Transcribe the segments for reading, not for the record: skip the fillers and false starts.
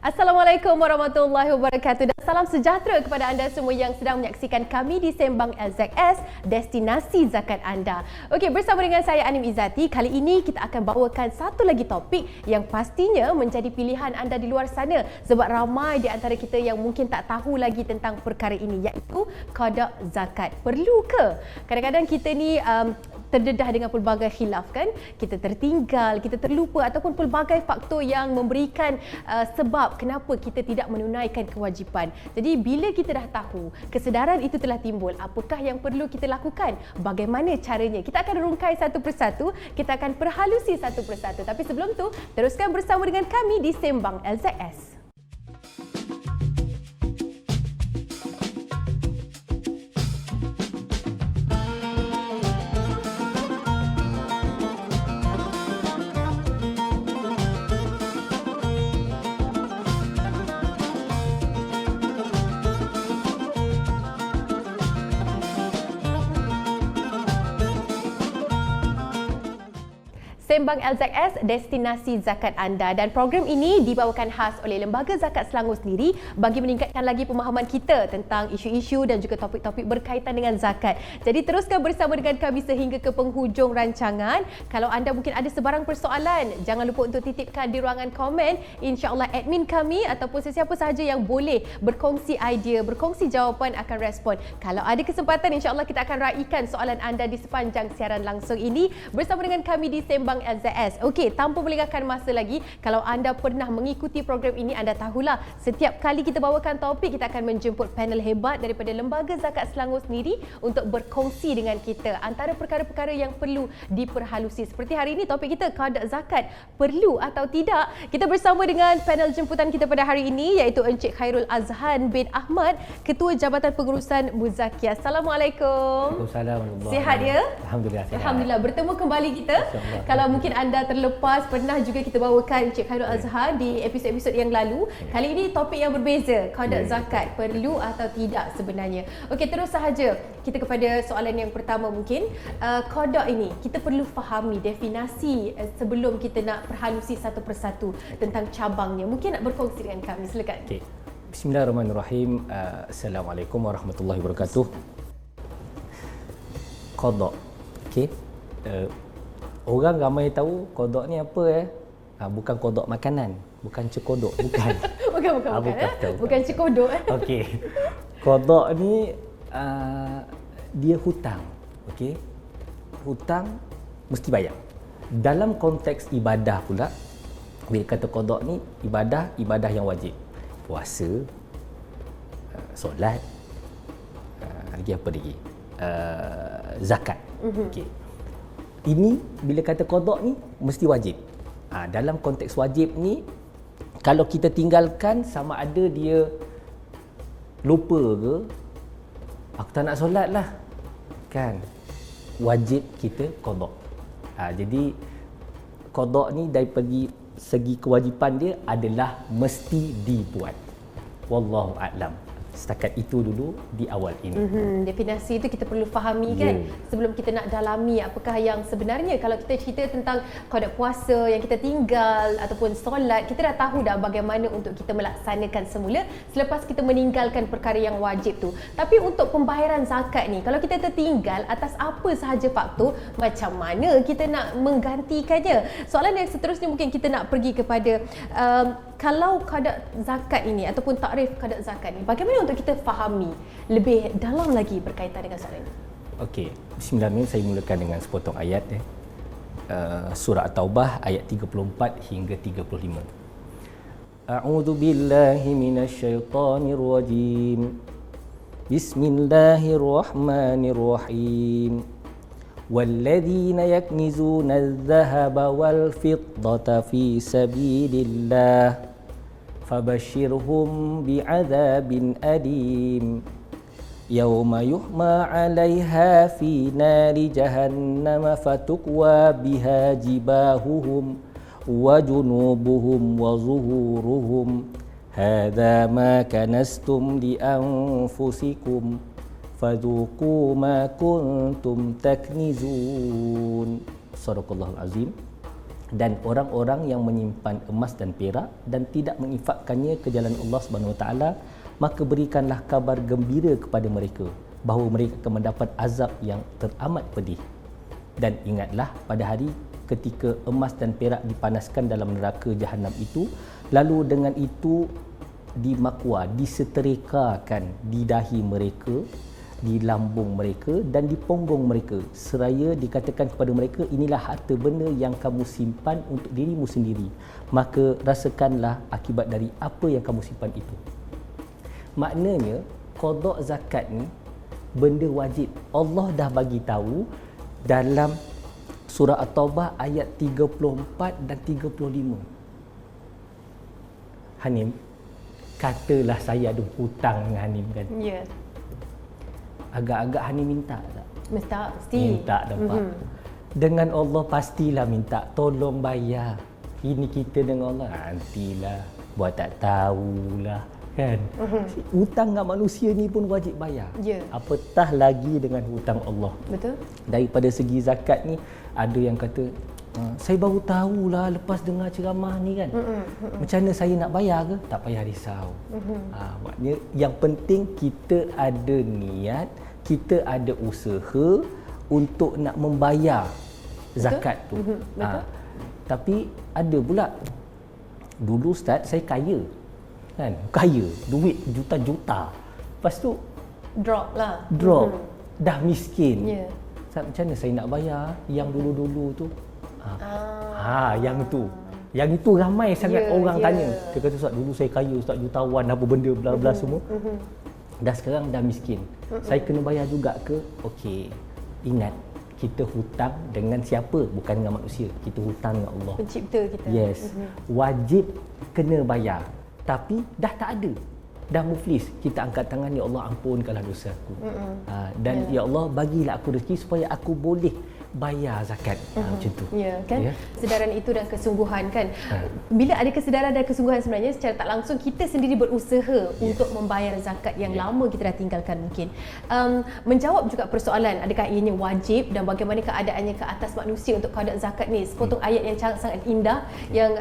Assalamualaikum warahmatullahi wabarakatuh dan salam sejahtera kepada anda semua yang sedang menyaksikan kami di Sembang LZS, destinasi zakat anda. Okey, bersama dengan saya Anim Izzati, kali ini kita akan bawakan satu lagi topik yang pastinya menjadi pilihan anda di luar sana sebab ramai di antara kita yang mungkin tak tahu lagi tentang perkara ini, iaitu qada zakat. Perlu ke? Kadang-kadang kita ni terdedah dengan pelbagai khilaf kan, kita tertinggal, kita terlupa ataupun pelbagai faktor yang memberikan sebab kenapa kita tidak menunaikan kewajipan. Jadi bila kita dah tahu, kesedaran itu telah timbul, apakah yang perlu kita lakukan, bagaimana caranya, kita akan rungkai satu persatu, kita akan perhalusi satu persatu. Tapi sebelum tu, teruskan bersama dengan kami di Sembang LZS. Sembang LZS, destinasi zakat anda, dan program ini dibawakan khas oleh Lembaga Zakat Selangor sendiri bagi meningkatkan lagi pemahaman kita tentang isu-isu dan juga topik-topik berkaitan dengan zakat. Jadi teruskan bersama dengan kami sehingga ke penghujung rancangan. Kalau anda mungkin ada sebarang persoalan, jangan lupa untuk titipkan di ruangan komen. InsyaAllah admin kami ataupun sesiapa sahaja yang boleh berkongsi idea, berkongsi jawapan akan respon. Kalau ada kesempatan, insyaAllah kita akan raikan soalan anda di sepanjang siaran langsung ini bersama dengan kami di Sembang LZS. Okey, tanpa melengahkan masa lagi, kalau anda pernah mengikuti program ini, anda tahulah setiap kali kita bawakan topik, kita akan menjemput panel hebat daripada Lembaga Zakat Selangor sendiri untuk berkongsi dengan kita antara perkara-perkara yang perlu diperhalusi. Seperti hari ini topik kita, qada zakat, perlu atau tidak? Kita bersama dengan panel jemputan kita pada hari ini, iaitu Encik Khairul Azhan bin Ahmad, Ketua Jabatan Pengurusan Muzakiyah. Assalamualaikum. Waalaikumsalam. Sihat ya? Alhamdulillah sihat. Alhamdulillah, bertemu kembali kita. Kalau mungkin anda terlepas, pernah juga kita bawakan Encik Khairul Azhan di episod-episod yang lalu. Kali ini topik yang berbeza, qada zakat, perlu atau tidak sebenarnya. Okey, terus sahaja kita kepada soalan yang pertama mungkin. Qada ini kita perlu fahami definisi sebelum kita nak perhalusi satu persatu tentang cabangnya. Mungkin nak berkongsi dengan kami, silakan. Okay. Bismillahirrahmanirrahim. Assalamualaikum warahmatullahi wabarakatuh. Qada. Okey. Orang ramai tahu qada ni apa bukan qada makanan, bukan cekodok, bukan. Bukan cekodok. Okey. Qada ni dia hutang. Okey. Hutang mesti bayar. Dalam konteks ibadah pula, bila kata qada ni ibadah yang wajib. Puasa, solat, lagi apa lagi? Zakat. Okey. Ini bila kata qada ni mesti wajib. Dalam konteks wajib ni, kalau kita tinggalkan, sama ada dia lupa ke, aku tak nak solat lah, kan, wajib kita qada. Jadi qada ni dari segi kewajipan dia adalah mesti dibuat. Wallahu a'lam. Setakat itu dulu di awal ini. Definisi itu kita perlu fahami kan, sebelum kita nak dalami apakah yang sebenarnya. Kalau kita cerita tentang qada puasa yang kita tinggal ataupun solat, kita dah tahu dah bagaimana untuk kita melaksanakan semula selepas kita meninggalkan perkara yang wajib tu. Tapi untuk pembayaran zakat ni, kalau kita tertinggal atas apa sahaja faktor, macam mana kita nak menggantikannya? Soalan yang seterusnya mungkin kita nak pergi kepada kalau qada zakat ini ataupun takrif qada zakat ni, bagaimana untuk kita fahami lebih dalam lagi berkaitan dengan soalan ini? Okey, bismillahirrahmanirrahim. Saya mulakan dengan sepotong ayat surah At-Taubah ayat 34 hingga 35. A'udzu billahi minasyaitonir rajim. Bismillahirrahmanirrahim. والذين يكنزون الذهب والفضة في سبيل الله فبشرهم بعذاب أليم يوم يحمى عليها في نار جهنم فتكوى بها جباههم وجنوبهم وظهورهم هذا ما كنزتم لأنفسكم فذوقوا ما كنتم تكنزون. Sadaqallahul azim. Dan orang-orang yang menyimpan emas dan perak dan tidak menginfakkannya ke jalan Allah Subhanahu Wa Taala, maka berikanlah kabar gembira kepada mereka bahawa mereka akan mendapat azab yang teramat pedih. Dan ingatlah pada hari ketika emas dan perak dipanaskan dalam neraka jahanam itu, lalu dengan itu dimakwa, diseterikakan di dahi mereka, di lambung mereka dan di punggung mereka, seraya dikatakan kepada mereka, inilah harta benda yang kamu simpan untuk dirimu sendiri, maka rasakanlah akibat dari apa yang kamu simpan itu. Maknanya qada zakat ni benda wajib. Allah dah bagi tahu dalam surah At-Taubah ayat 34 dan 35. Hanim, katalah saya ada hutang dengan Hanim kan. Ya. Agak-agak Hanim minta tak? Mesti. Minta nampak. Dengan Allah pastilah minta, tolong bayar. Ini kita dengan Allah. Nantilah, buat tak tahulah kan. Hutang dengan manusia ni pun wajib bayar. Ya. Apatah lagi dengan hutang Allah. Betul. Daripada segi zakat ni, ada yang kata, saya baru tahulah lepas dengar ceramah ni kan. Macam mana saya nak bayar ke? Tak payah risau. Maknanya yang penting kita ada niat, kita ada usaha untuk nak membayar zakat tu. Betul. Tapi ada pula, dulu Ustaz saya kaya. Kan? Kaya, duit juta-juta. Lepas tu Drop lah. dah miskin. Ya. Macam mana saya nak bayar yang dulu-dulu tu? Yang itu ramai sangat orang tanya. Dia kata, Ustaz, dulu saya kaya, Ustaz, jutawan, apa benda, bla bla semua. Dah sekarang dah miskin. Saya kena bayar juga ke? Okey. Ingat, kita hutang dengan siapa? Bukan dengan manusia. Kita hutang dengan Allah. Pencipta kita. Yes. Wajib kena bayar. Tapi dah tak ada. Dah muflis. Kita angkat tangan, ya Allah, ampunkanlah dosa aku. Dan ya Allah, bagilah aku rezeki supaya aku boleh bayar zakat. Macam tu. Ya, kan? Kesedaran itu dan kesungguhan kan. Bila ada kesedaran dan kesungguhan, sebenarnya secara tak langsung kita sendiri berusaha untuk membayar zakat yang lama kita dah tinggalkan mungkin. Menjawab juga persoalan adakah ianya wajib dan bagaimana keadaannya ke atas manusia untuk qada zakat ni. Sepotong ayat yang sangat indah yang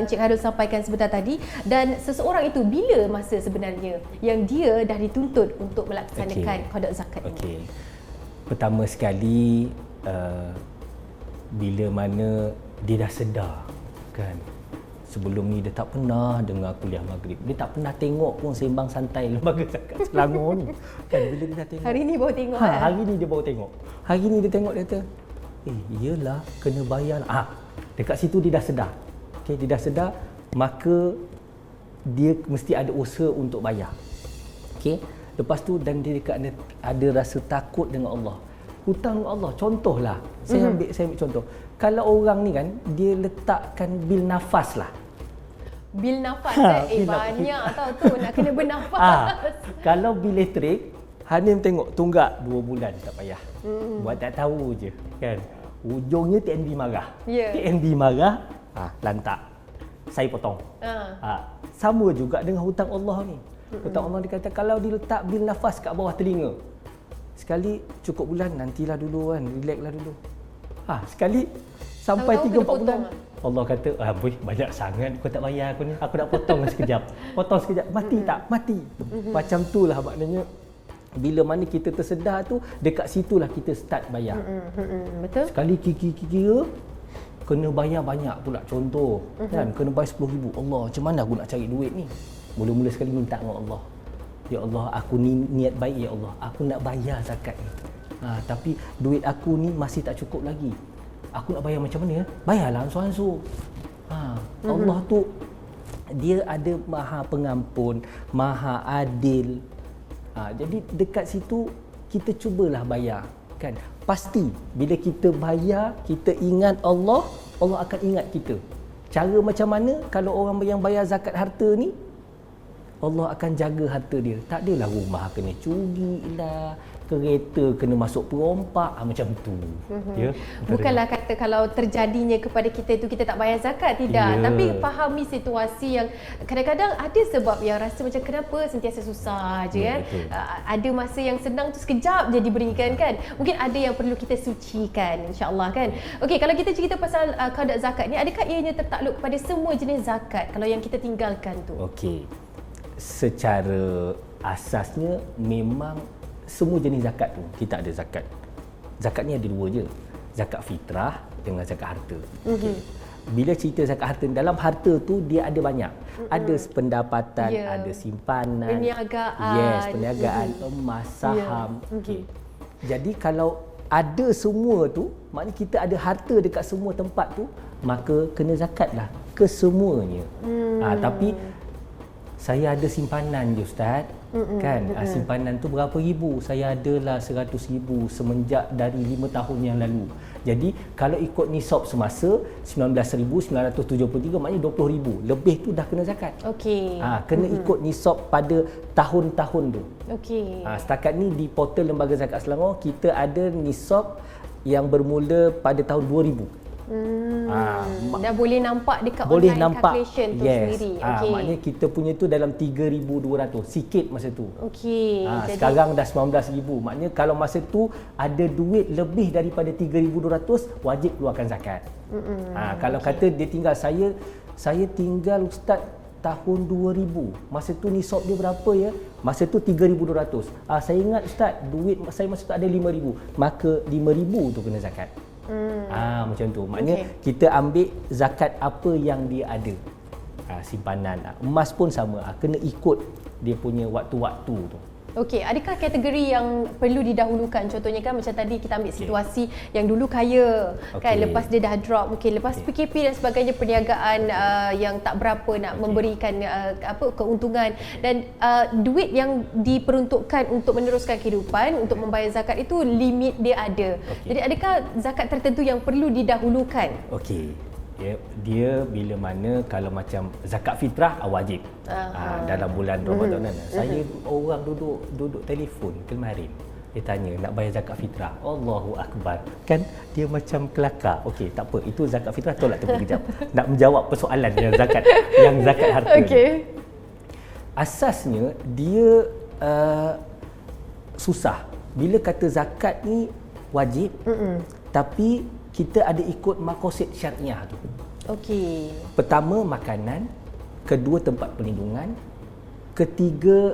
Encik Khairul sampaikan sebentar tadi. Dan seseorang itu bila masa sebenarnya yang dia dah dituntut untuk melaksanakan qada zakat ini? Pertama sekali, bila mana dia dah sedar kan, sebelum ni dia tak pernah dengar kuliah maghrib, dia tak pernah tengok pun sembang santai Lembaga Zakat Selangor ni kan. Bila dia dah tengok, Hari ni baru tengok hari ni dia baru tengok. Hari ni dia tengok, dia kata, iyalah kena bayar. Dekat situ dia dah sedar. Dia dah sedar, maka dia mesti ada usaha untuk bayar. Lepas tu, dan dia ada rasa takut dengan Allah. Hutang Allah, contohlah, saya ambil contoh. Kalau orang ni kan, dia letakkan bil nafas lah. Bil nafas banyak tau tu, nak kena bernafas. Kalau bil elektrik, Hanim tengok tunggak 2 bulan tak payah. Buat tak tahu je kan. Ujungnya TNB marah. TNB marah, lantak. Saya potong. Sama juga dengan hutang Allah ni. Hutang Allah dia kata, kalau diletak bil nafas kat bawah telinga, sekali cukup bulan, nantilah dulu kan, relaxlah dulu. Sekali sampai 3-4 bulan, Allah kata, boy, banyak sangat kau tak bayar aku ni, aku nak potong sekejap. Potong sekejap, mati tak? Mati. Macam tu lah maknanya. Bila mana kita tersedar tu, dekat situlah kita start bayar. Betul. Sekali kira kena bayar banyak pula. Contoh kan, kena bayar 10,000. Allah, macam mana aku nak cari duit ni? Mula-mula sekali minta dengan Allah, ya Allah, aku ni niat baik, ya Allah, aku nak bayar zakat ni. Tapi duit aku ni masih tak cukup lagi. Aku nak bayar macam mana? Bayarlah ansur-ansur. Allah tu, dia ada Maha Pengampun, Maha Adil. Jadi dekat situ kita cubalah bayar kan. Pasti bila kita bayar, kita ingat Allah, Allah akan ingat kita. Cara macam mana kalau orang yang bayar zakat harta ni? Allah akan jaga harta dia. Tak adalah rumah kena curi lah, kereta kena masuk perompak, macam tu. Ya. Bukanlah kata kalau terjadinya kepada kita itu kita tak bayar zakat, tidak. Ya. Tapi fahami situasi yang kadang-kadang ada sebab yang rasa macam kenapa sentiasa susah je Ya, kan. betul. Ada masa yang senang tu sekejap je diberikan kan. Mungkin ada yang perlu kita sucikan, insya-Allah kan. Okey, kalau kita cerita pasal qada zakat ni, adakah ianya tertakluk kepada semua jenis zakat kalau yang kita tinggalkan tu? Okey. Secara asasnya memang semua jenis zakat tu kita ada zakat. Zakat ni ada dua je. Zakat fitrah dengan zakat harta. Okey. Bila cerita zakat harta, dalam harta tu dia ada banyak. Ada pendapatan, ada simpanan, perniagaan. Yes, perniagaan, emas, saham. Okey. Jadi kalau ada semua tu, maknanya kita ada harta dekat semua tempat tu, maka kena zakatlah kesemuanya. Tapi saya ada simpanan je Ustaz. Kan simpanan tu berapa ribu? Saya adalah 100,000 semenjak dari 5 tahun yang lalu. Jadi kalau ikut nisab semasa 19,973, maknanya 20,000. Lebih tu dah kena zakat. Okey. Kena ikut nisab pada tahun-tahun tu. Okey. Setakat ni di portal Lembaga Zakat Selangor kita ada nisab yang bermula pada tahun 2000. Dah boleh nampak dekat Boleh online nampak, calculation tu yes. sendiri. Okey. Maknanya kita punya tu dalam 3,200, sikit masa tu. Okey. Jadi Sekarang dah 19,000. Maknanya kalau masa tu ada duit lebih daripada 3,200, wajib keluarkan zakat. Kalau kata dia tinggal, saya tinggal Ustaz tahun 2000. Masa tu nisab dia berapa ya? Masa tu 3,200. Saya ingat Ustaz, duit saya masa tu ada 5,000. Maka 5,000 tu kena zakat. Macam tu. Maknanya kita ambil zakat apa yang dia ada. Simpanan. Emas pun sama. Kena ikut dia punya waktu-waktu tu. okey, adakah kategori yang perlu didahulukan? Contohnya kan macam tadi kita ambil situasi yang dulu kaya kan, lepas dia dah drop, mungkin lepas PKP dan sebagainya, perniagaan yang tak berapa nak memberikan keuntungan, dan duit yang diperuntukkan untuk meneruskan kehidupan, untuk membayar zakat itu limit dia ada. Jadi adakah zakat tertentu yang perlu didahulukan? Okey. Dia bila mana kalau macam zakat fitrah wajib. Dalam bulan Ramadanan. Saya orang duduk telefon kemarin. Dia tanya nak bayar zakat fitrah. Allahu akbar. Kan dia macam kelakar. Okey, tak apa. Itu zakat fitrah, tolak tepi kejap. Nak menjawab persoalan yang zakat harta. Okey. Asasnya dia susah. Bila kata zakat ni wajib, tapi kita ada ikut makosid syariah tu. Okey. Pertama makanan, kedua tempat perlindungan, ketiga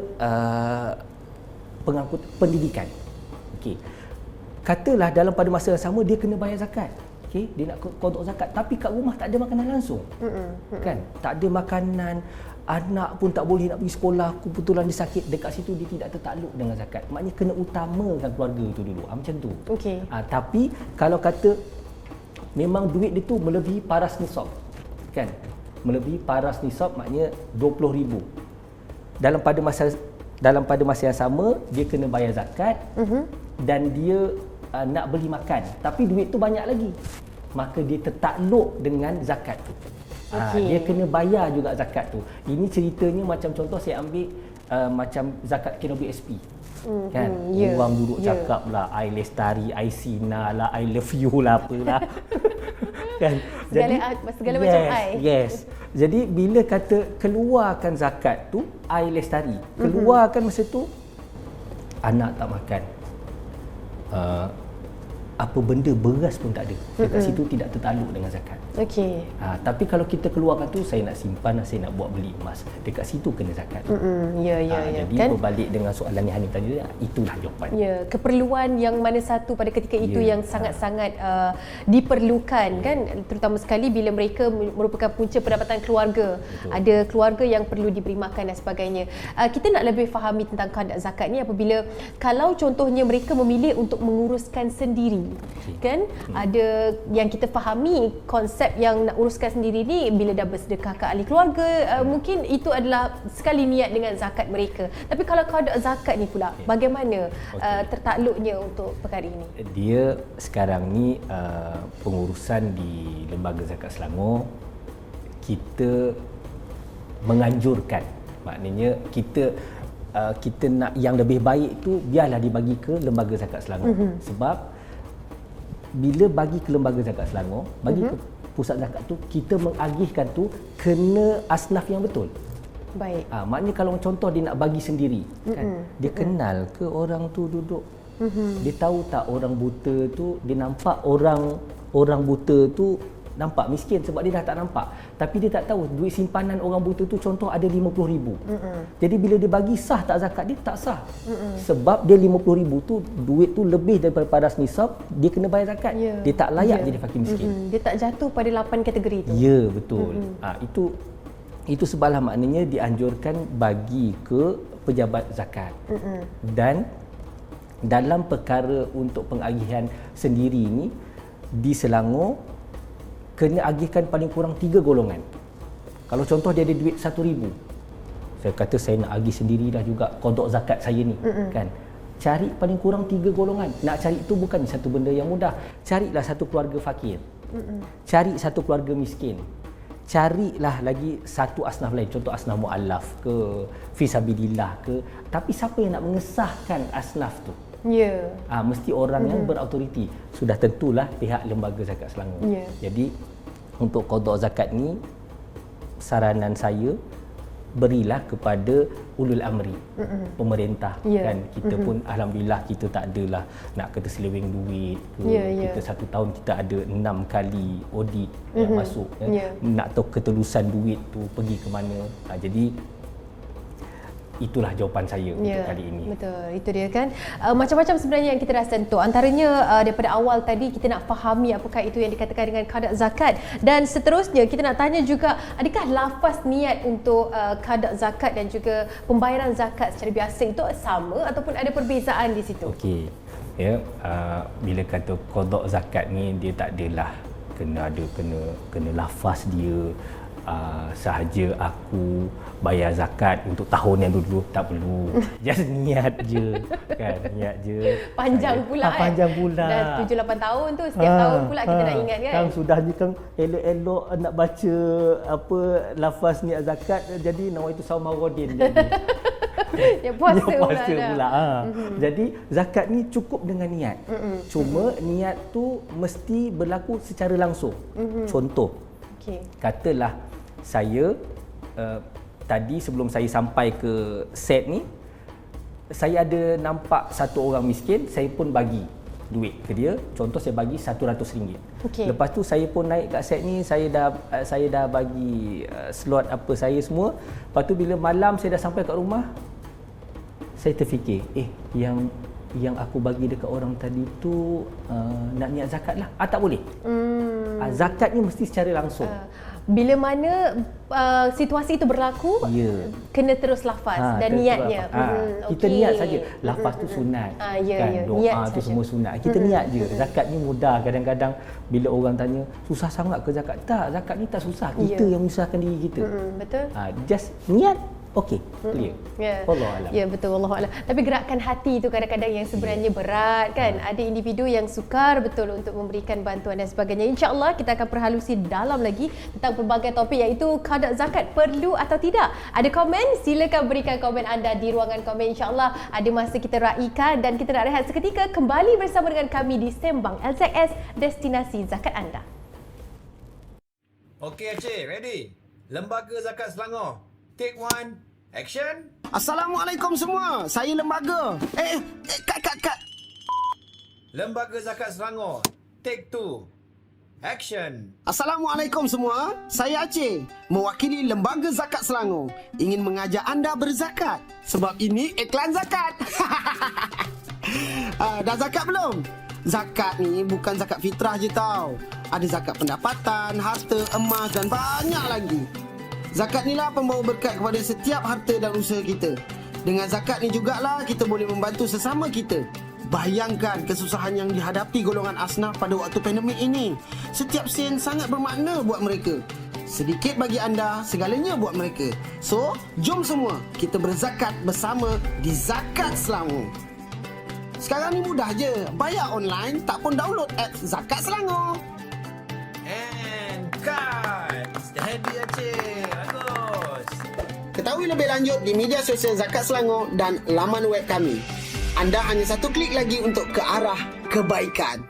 pendidikan. Okey. Katalah dalam pada masa yang sama dia kena bayar zakat. Okey, dia nak kodok zakat, tapi kat rumah tak ada makanan langsung. Kan? Tak ada makanan, anak pun tak boleh nak pergi sekolah, kebetulan dia sakit, dekat situ dia tidak tertakluk dengan zakat. Maknanya kena utamakan keluarga tu dulu. Macam tu. Okey. Tapi kalau kata memang duit dia tu melebihi paras nisab, kan? Melebihi paras nisab maknanya 20,000. Dalam pada masa yang sama dia kena bayar zakat, dan dia nak beli makan, tapi duit tu banyak lagi, maka dia tertakluk dengan zakat tu. Dia kena bayar juga zakat tu. Ini ceritanya macam contoh saya ambil macam zakat KWSP. Kan? Orang duduk cakap lah I lestari, I sina lah, I love you lah, apalah. Kan? Segala macam I. Yes. Jadi bila kata keluarkan zakat tu, I lestari. Keluarkan masa tu anak tak makan. Apa benda, beras pun tak ada. Dekat situ tidak tertakluk dengan zakat. Okey. Tapi kalau kita keluarkan tu, saya nak simpan, saya nak buat beli emas, dekat situ kena zakat. Ya. Jadi Kan? berbalik dengan soalan yang Hanif tadi, itulah jawapan. Ya, keperluan yang mana satu pada ketika itu yang sangat-sangat diperlukan, kan, terutama sekali bila mereka merupakan punca pendapatan keluarga. Betul. Ada keluarga yang perlu diberi makan dan sebagainya. Kita nak lebih fahami tentang qada zakat ni apabila kalau contohnya mereka memilih untuk menguruskan sendiri. Kan? Ada yang kita fahami konsep yang nak uruskan sendiri ni bila dah bersedekah ke ahli keluarga, mungkin itu adalah sekali niat dengan zakat mereka. Tapi kalau qada zakat ni pula, bagaimana tertakluknya untuk perkara ini? Dia sekarang ni pengurusan di Lembaga Zakat Selangor, kita menganjurkan, Maknanya kita nak yang lebih baik tu biarlah dibagi ke Lembaga Zakat Selangor. Sebab bila bagi ke Lembaga Zakat Selangor, bagi ke Pusat Zakat tu, kita mengagihkan tu kena asnaf yang betul. Baik. Maknanya kalau contoh dia nak bagi sendiri, kan, dia kenal ke orang tu duduk? Dia tahu tak orang buta tu, dia nampak orang buta tu nampak miskin sebab dia dah tak nampak. Tapi dia tak tahu duit simpanan orang buta tu contoh ada 50,000. Jadi bila dia bagi sah tak zakat, dia tak sah. Sebab dia 50,000 tu duit tu lebih daripada paras nisab, dia kena bayar zakat. Dia tak layak jadi fakir miskin. Dia tak jatuh pada 8 kategori tu. Ya, betul. Itu sebablah maknanya dianjurkan bagi ke pejabat zakat. Dan dalam perkara untuk pengagihan sendiri ni di Selangor kena agihkan paling kurang 3 golongan. Kalau contoh dia ada duit 1,000, saya kata saya nak agih sendiri dah juga qada zakat saya ni, kan. Cari paling kurang 3 golongan. Nak cari itu bukan satu benda yang mudah. Carilah satu keluarga fakir. Cari satu keluarga miskin. Carilah lagi satu asnaf lain, contoh asnaf mu'allaf ke, fisabilillah ke. Tapi siapa yang nak mengesahkan asnaf tu? Mesti orang yang berautoriti. Sudah tentulah pihak Lembaga Zakat Selangor. Jadi untuk qada zakat ni saranan saya berilah kepada ulul amri, pemerintah. Kan kita pun alhamdulillah kita tak adalah nak kata seleweng duit ke. Kita satu tahun kita ada 6 kali audit yang masuk, nak tahu ketelusan duit tu pergi ke mana. Jadi itulah jawapan saya untuk kali ini. Betul, itu dia kan. Macam-macam sebenarnya yang kita dah sentuh. Antaranya daripada awal tadi kita nak fahami apakah itu yang dikatakan dengan qada zakat, dan seterusnya kita nak tanya juga adakah lafaz niat untuk qada zakat dan juga pembayaran zakat secara biasa itu sama ataupun ada perbezaan di situ? Okey. Ya, bila kata qada zakat ni dia tak adalah kena lafaz dia. Sahaja aku bayar zakat untuk tahun yang dulu, tak perlu. Just niat je, kan, niat je. Panjang pula panjang pula. Dah 7-8 tahun tu, setiap tahun pula kita nak ingat kan. Kang sudah ni Kang elok-elok nak baca apa lafaz niat zakat, jadi nawaitu saumarodin jadi. Dia puasa pula. Jadi zakat ni cukup dengan niat. Cuma niat tu mesti berlaku secara langsung. Contoh, katalah saya tadi sebelum saya sampai ke set ni, saya ada nampak satu orang miskin, saya pun bagi duit ke dia. Contoh saya bagi RM100. Lepas tu saya pun naik kat set ni, saya dah bagi slot apa saya semua. Lepas tu bila malam saya dah sampai kat rumah, saya terfikir, yang aku bagi dekat orang tadi tu nak niat zakat lah. Tak boleh. Zakat ni mesti secara langsung. Bila mana situasi itu berlaku, kena terus lafaz dan niatnya. Kita niat saja. Lafaz tu sunat. Kan, doa tu semua sunat. Kita niat je. Zakat ni mudah. Kadang-kadang bila orang tanya, susah sangat ke zakat? Tak, zakat ni tak susah. Kita yang menyusahkan diri kita. Betul. Just niat. Okey, clear. Wallahualam. Ya, betul, wallahualam. Tapi gerakan hati itu kadang-kadang yang sebenarnya berat kan. Ada individu yang sukar betul untuk memberikan bantuan dan sebagainya. InsyaAllah kita akan perhalusi dalam lagi tentang pelbagai topik iaitu qada zakat perlu atau tidak. Ada komen? Silakan berikan komen anda di ruangan komen. InsyaAllah ada masa kita raikan dan kita nak rehat seketika. Kembali bersama dengan kami di Sembang LZS, destinasi zakat anda. Okey Aceh, ready? Lembaga Zakat Selangor. Take 1. Action. Assalamualaikum semua. Saya lembaga. Kat. Lembaga Zakat Selangor. Take 2. Action. Assalamualaikum semua. Saya Aceh, mewakili Lembaga Zakat Selangor. Ingin mengajak anda berzakat. Sebab ini iklan zakat. Dah zakat belum? Zakat ni bukan zakat fitrah je tau. Ada zakat pendapatan, harta, emas dan banyak lagi. Zakat ni lah pembawa berkat kepada setiap harta dan usaha kita. Dengan zakat ni jugalah kita boleh membantu sesama kita. Bayangkan kesusahan yang dihadapi golongan asnaf pada waktu pandemik ini. Setiap sen sangat bermakna buat mereka. Sedikit bagi anda, segalanya buat mereka. So, jom semua kita berzakat bersama di Zakat Selangor. Sekarang ni mudah je. Bayar online, tak pun download app Zakat Selangor. And cut. Steady Aceh. Bagus. Ketawa Ketahui lebih lanjut di media sosial Zakat Selangor dan laman web kami. Anda hanya satu klik lagi untuk ke arah kebaikan.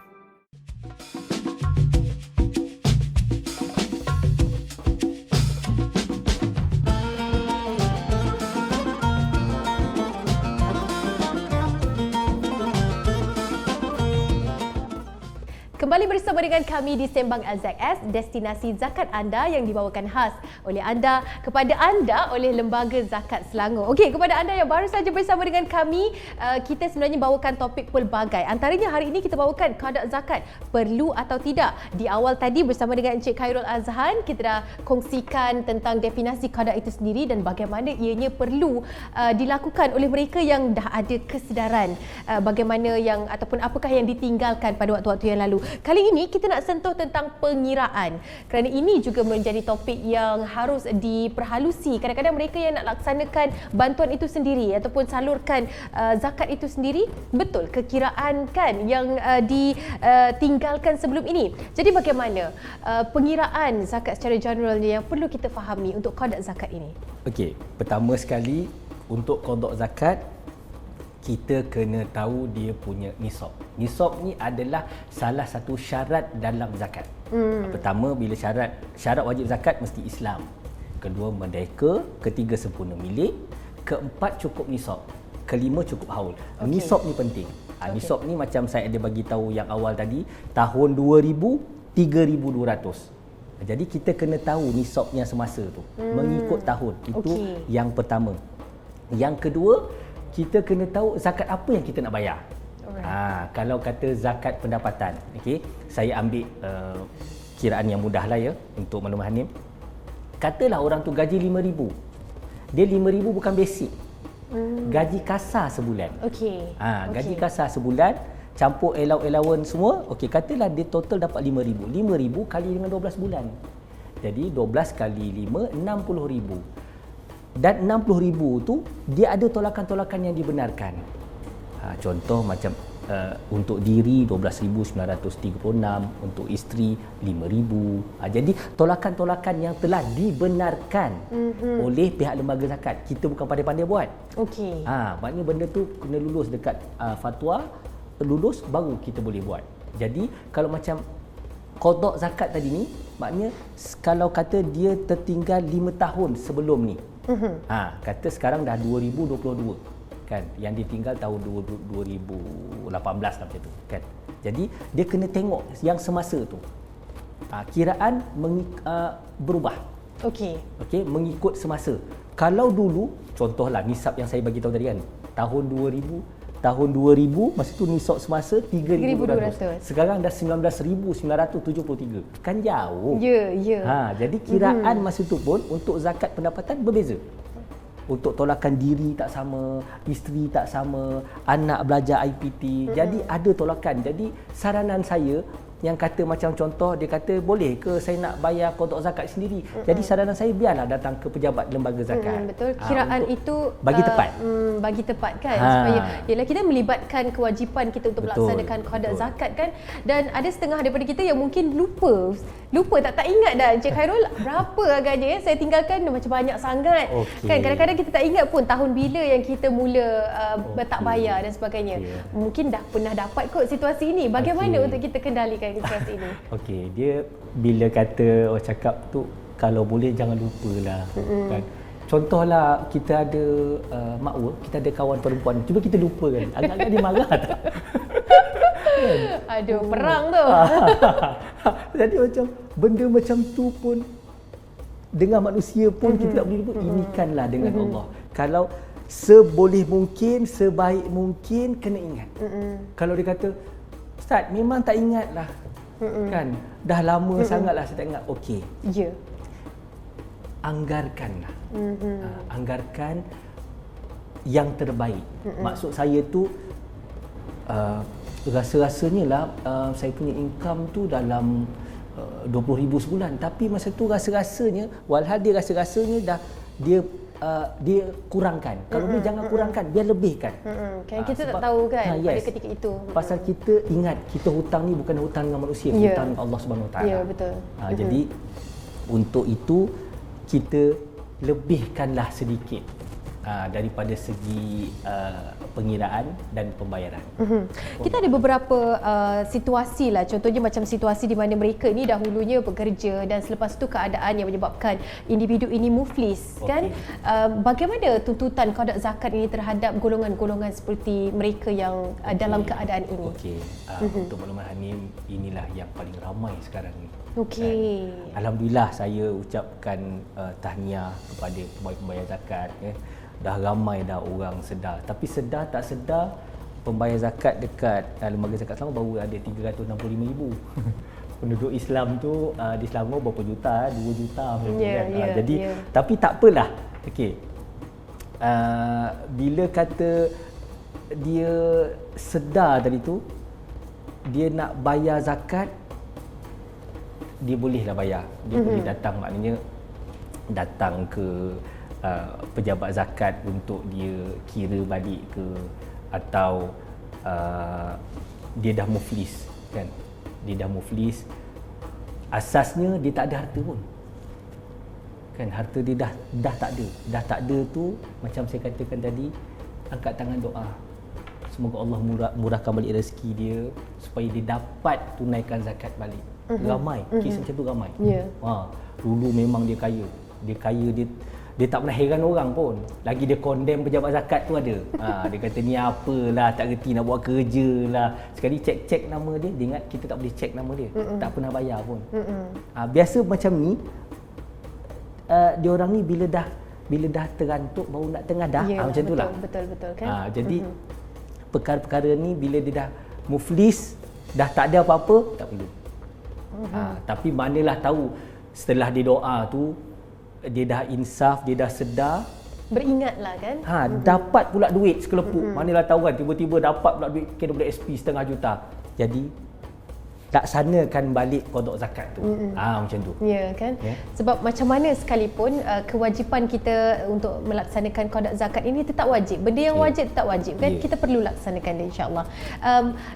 Kembali bersama dengan kami di Sembang LZS, destinasi zakat anda yang dibawakan khas oleh anda, kepada anda oleh Lembaga Zakat Selangor. Okey, kepada anda yang baru saja bersama dengan kami, kita sebenarnya bawakan topik pelbagai. Antaranya hari ini kita bawakan qada zakat, perlu atau tidak. Di awal tadi bersama dengan Encik Khairul Azhan, kita dah kongsikan tentang definisi qada itu sendiri dan bagaimana ianya perlu dilakukan oleh mereka yang dah ada kesedaran bagaimana yang ataupun apakah yang ditinggalkan pada waktu-waktu yang lalu. Kali ini kita nak sentuh tentang pengiraan, kerana ini juga menjadi topik yang harus diperhalusi. Kadang-kadang mereka yang nak laksanakan bantuan itu sendiri ataupun salurkan zakat itu sendiri, betul kekiraan kan yang ditinggalkan sebelum ini. Jadi bagaimana pengiraan zakat secara generalnya yang perlu kita fahami untuk qada zakat ini? Okey, pertama sekali untuk qada zakat kita kena tahu dia punya nisab. Nisab ni adalah salah satu syarat dalam zakat. Pertama, bila syarat wajib zakat mesti Islam. Kedua, merdeka. Ketiga, sempurna milik. Keempat, cukup nisab. Kelima, cukup haul. Nisab ni penting. Nisab ni macam saya ada bagi tahu yang awal tadi, tahun 2000 3,200. Jadi kita kena tahu nisabnya semasa tu, mengikut tahun. Itu yang pertama. Yang kedua, kita kena tahu zakat apa yang kita nak bayar. Kalau kata zakat pendapatan, okey, saya ambil kiraan yang mudah lah ya untuk memahami. Katalah orang tu gaji 5,000. Dia 5,000 bukan basic. Gaji kasar sebulan. Gaji kasar sebulan campur allowance semua, okey, katalah dia total dapat 5,000. 5,000 kali dengan 12 bulan. Jadi 12 kali 5, 60,000. Dan 60,000 tu dia ada tolakan-tolakan yang dibenarkan. Contoh macam untuk diri 12,936, untuk isteri 5,000. Jadi tolakan-tolakan yang telah dibenarkan oleh pihak lembaga zakat. Kita bukan pandai-pandai buat. Maknanya benda tu kena lulus dekat fatwa, lulus baru kita boleh buat. Jadi kalau macam qada zakat tadi ni, maknanya kalau kata dia tertinggal 5 tahun sebelum ni. Kata sekarang dah 2022 kan, yang ditinggal tahun 2018 lah macam tu kan. Jadi dia kena tengok yang semasa tu. Kiraan berubah. Okey, mengikut semasa. Kalau dulu contohlah nisab yang saya bagi tahu tadi kan, tahun 2000 masa tu nisab semasa 3,200. Sekarang dah 19,973. Kan jauh. Ya. Jadi kiraan masa tu pun untuk zakat pendapatan berbeza. Untuk tolakan diri tak sama, isteri tak sama, anak belajar IPT. Jadi ada tolakan. Jadi saranan saya yang kata macam contoh, dia kata boleh ke saya nak bayar qada zakat sendiri. Jadi saranan saya biarlah datang ke pejabat lembaga zakat. Betul. Kiraan itu bagi tepat. Bagi tepat kan, supaya ialah kita melibatkan kewajipan kita untuk melaksanakan qada zakat kan. Dan ada setengah daripada kita yang mungkin lupa tak ingat dah Encik Khairul berapa agaknya saya tinggalkan macam banyak sangat. Kan kadang-kadang kita tak ingat pun tahun bila yang kita mula tak bayar dan sebagainya. Mungkin dah pernah dapat kot situasi ini. Bagaimana untuk kita kendalikan situasi ini? Dia bila kata orang cakap tu, kalau boleh jangan lupalah. Kan? Contohlah kita ada makwa, kita ada kawan perempuan, cuba kita lupa kan. Agak-agak dia marah tak? Aduh, perang tu. Jadi macam benda macam tu pun dengan manusia pun kita tak boleh lupa. Inikanlah dengan Allah. Kalau seboleh mungkin, sebaik mungkin kena ingat. Kalau dia kata, Ustaz, memang tak ingat lah. Kan? Dah lama sangatlah saya tak ingat. Okey. Ya. Anggarkanlah. Anggarkan yang terbaik. Maksud saya tu rasa-rasanya lah saya punya income tu dalam 20,000 sebulan, tapi masa tu rasa-rasanya, walhal dia rasa-rasanya dah dia kurangkan. Kalau dia jangan kurangkan, biar lebihkan. Kan kita tak tahu kan pada ketika itu. Pasal kita ingat kita hutang ni bukan hutang dengan manusia, hutang dengan Allah Subhanahu Wa Taala. Ya, betul. Jadi untuk itu kita lebihkanlah sedikit daripada segi pengiraan dan pembayaran. Kita ada beberapa situasi lah, contohnya macam situasi di mana mereka ni dahulunya bekerja dan selepas tu keadaan yang menyebabkan individu ini muflis, kan? Bagaimana tuntutan qada zakat ini terhadap golongan-golongan seperti mereka yang dalam keadaan ini? Untuk makluman Hanim, inilah yang paling ramai sekarang ni. Alhamdulillah, saya ucapkan tahniah kepada pembayar zakat, dah ramai dah orang sedar. Tapi sedar tak sedar, pembayar zakat dekat lembaga zakat Selangor baru ada 365,000. Penduduk Islam tu di Selangor berapa juta? 2 juta macam tu kan. Jadi tapi tak apalah. Okey. Bila kata dia sedar tadi tu, dia nak bayar zakat, dia bolehlah bayar. Dia boleh datang, maknanya datang ke pejabat zakat untuk dia kira balik ke, atau dia dah muflis, kan? Dia dah muflis, asasnya dia tak ada harta pun, kan? Harta dia dah tak ada tu, macam saya katakan tadi, angkat tangan doa, semoga Allah murahkan balik rezeki dia supaya dia dapat tunaikan zakat balik. Ramai kes macam tu, ramai. Dulu memang dia kaya, dia tak pernah heran orang pun. Lagi dia condemn pejabat zakat tu ada. Dia kata ni apalah, tak reti nak buat kerja lah. Sekali cek nama dia, dia ingat kita tak boleh cek nama dia. Tak pernah bayar pun. Biasa macam ni, dia orang ni bila dah terantuk baru nak tengadah, macam tu lah. Betul kan. Jadi perkara-perkara ni bila dia dah muflis, dah tak ada apa-apa, tak perlu. Tapi manalah tahu setelah dia doa tu, dia dah insaf, dia dah sedar, beringatlah kan. Dapat pula duit sekelepuk. Manalah tahu kan, tiba-tiba dapat pula duit KWSP setengah juta. Jadi laksanakan balik qada zakat tu. Macam tu. Ya kan? Sebab macam mana sekalipun kewajipan kita untuk melaksanakan qada zakat ini tetap wajib. Benda yang wajib tetap wajib, kan? Kita perlu laksanakan dia, insya-Allah.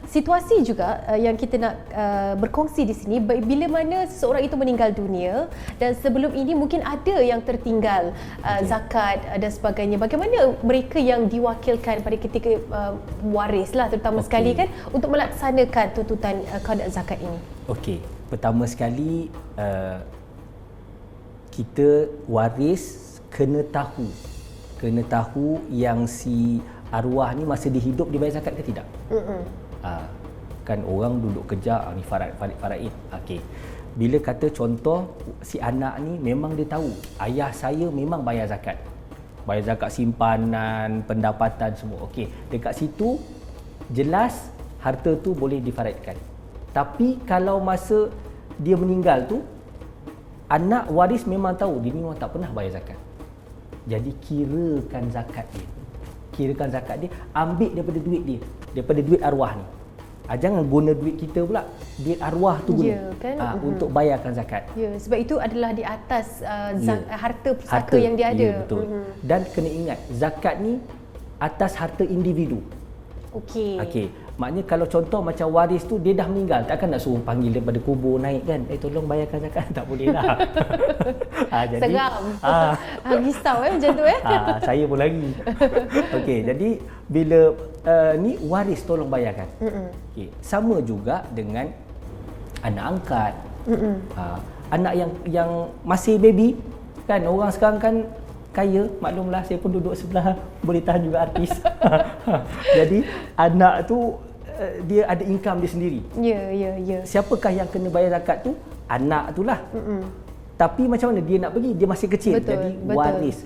Situasi juga yang kita nak berkongsi di sini, bila mana seseorang itu meninggal dunia dan sebelum ini mungkin ada yang tertinggal zakat dan sebagainya. Bagaimana mereka yang diwakilkan pada ketika warislah terutama sekali, kan, untuk melaksanakan tuntutan qada zakat ini? Okey, pertama sekali kita waris kena tahu yang si arwah ni masa dia hidup dia bayar zakat ke tidak. Kan orang duduk kerja ni faraid. Okey. Bila kata contoh si anak ni memang dia tahu ayah saya memang bayar zakat. Bayar zakat simpanan, pendapatan semua. Okey, dekat situ jelas harta tu boleh difaraidkan. Tapi kalau masa dia meninggal tu, anak waris memang tahu dia ni memang tak pernah bayar zakat. Jadi kirakan zakat dia, ambil daripada duit dia, daripada duit arwah ni. Jangan guna duit kita pula, duit arwah tu guna, kan? Untuk bayarkan zakat. Sebab itu adalah di atas harta pusaka yang dia ada. Betul. Dan kena ingat, zakat ni atas harta individu. Okey. Maknanya kalau contoh macam waris tu dia dah meninggal, takkan nak suruh panggil daripada kubur naik kan, tolong bayarkan zakat, tak boleh lah. Jadi seram. Risau macam tu saya pun lagi. Okey, jadi bila ni waris tolong bayarkan. Okey, sama juga dengan anak angkat. Anak yang masih baby, kan, orang sekarang kan kaya, maklumlah, saya pun duduk sebelah, boleh tahan juga artis. Jadi anak tu dia ada income dia sendiri. Ya. Siapakah yang kena bayar zakat tu? Anak tu lah. Tapi macam mana dia nak pergi? Dia masih kecil. Jadi waris,